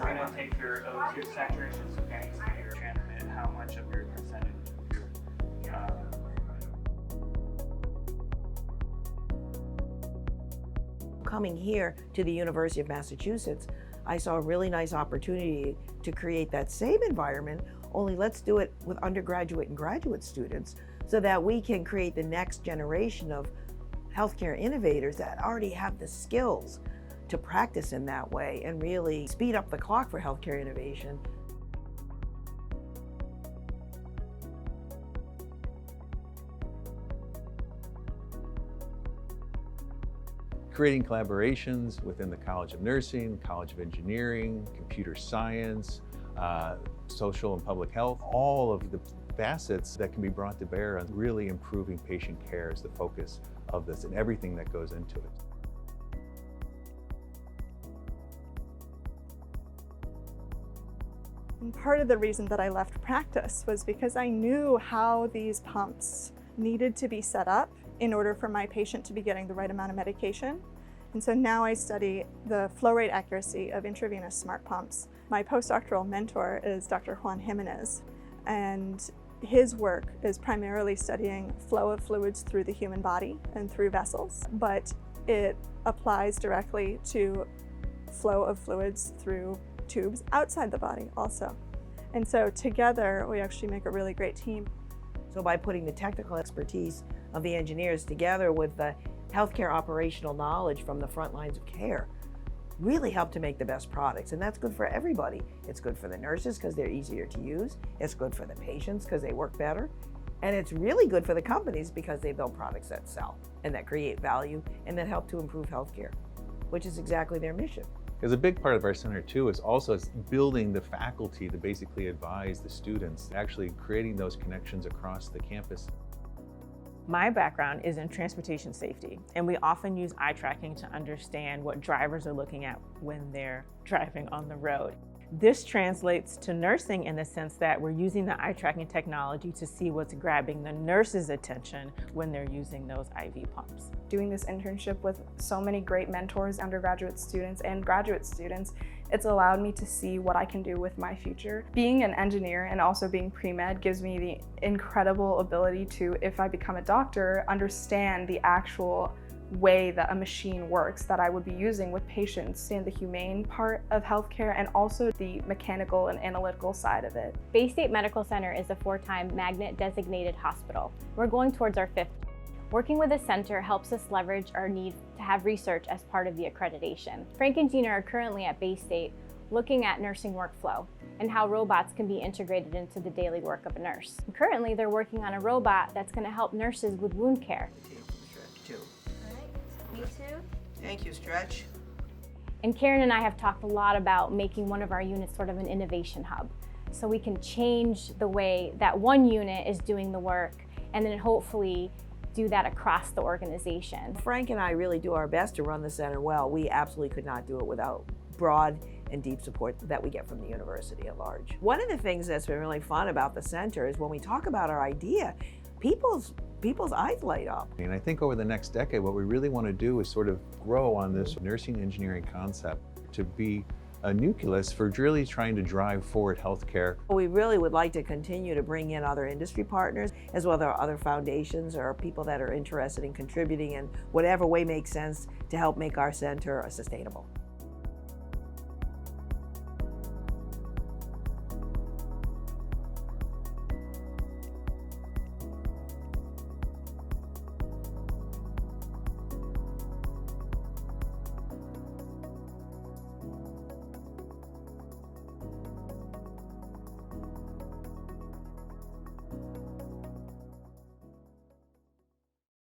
we're going to take your O2 saturation, so gangs of your transmit how much of your percentage of your Coming here to the University of Massachusetts, I saw a really nice opportunity to create that same environment, only let's do it with undergraduate and graduate students so that we can create the next generation of healthcare innovators that already have the skills to practice in that way and really speed up the clock for healthcare innovation. Creating collaborations within the College of Nursing, College of Engineering, Computer Science, Social and Public Health, all of the facets that can be brought to bear on really improving patient care is the focus of this and everything that goes into it. And part of the reason that I left practice was because I knew how these pumps needed to be set up in order for my patient to be getting the right amount of medication. And so now I study the flow rate accuracy of intravenous smart pumps. My postdoctoral mentor is Dr. Juan Jimenez, and his work is primarily studying flow of fluids through the human body and through vessels, but it applies directly to flow of fluids through tubes outside the body also. And so together we actually make a really great team. So by putting the technical expertise of the engineers together with the healthcare operational knowledge from the front lines of care, really help to make the best products. And that's good for everybody. It's good for the nurses because they're easier to use. It's good for the patients because they work better. And it's really good for the companies because they build products that sell and that create value and that help to improve healthcare, which is exactly their mission. Because a big part of our center too is also building the faculty to basically advise the students, actually creating those connections across the campus. My background is in transportation safety, and we often use eye tracking to understand what drivers are looking at when they're driving on the road. This translates to nursing in the sense that we're using the eye tracking technology to see what's grabbing the nurse's attention when they're using those IV pumps. Doing this internship with so many great mentors, undergraduate students and graduate students, it's allowed me to see what I can do with my future. Being an engineer and also being pre-med gives me the incredible ability to, if I become a doctor, understand the actual way that a machine works that I would be using with patients, and the humane part of healthcare and also the mechanical and analytical side of it. Bay State Medical Center is a 4-time magnet designated hospital. We're going towards our 5th. Working with a center helps us leverage our need to have research as part of the accreditation. Frank and Gina are currently at Bay State looking at nursing workflow and how robots can be integrated into the daily work of a nurse. And currently, they're working on a robot that's going to help nurses with wound care. Me too. Thank you, Stretch. And Karen and I have talked a lot about making one of our units sort of an innovation hub, so we can change the way that one unit is doing the work and then hopefully do that across the organization. Frank and I really do our best to run the center well. We absolutely could not do it without broad and deep support that we get from the university at large. One of the things that's been really fun about the center is when we talk about our idea, people's eyes light up. And I think over the next decade, what we really want to do is sort of grow on this nursing engineering concept to be a nucleus for really trying to drive forward healthcare. We really would like to continue to bring in other industry partners, as well as other foundations or people that are interested in contributing in whatever way makes sense to help make our center sustainable.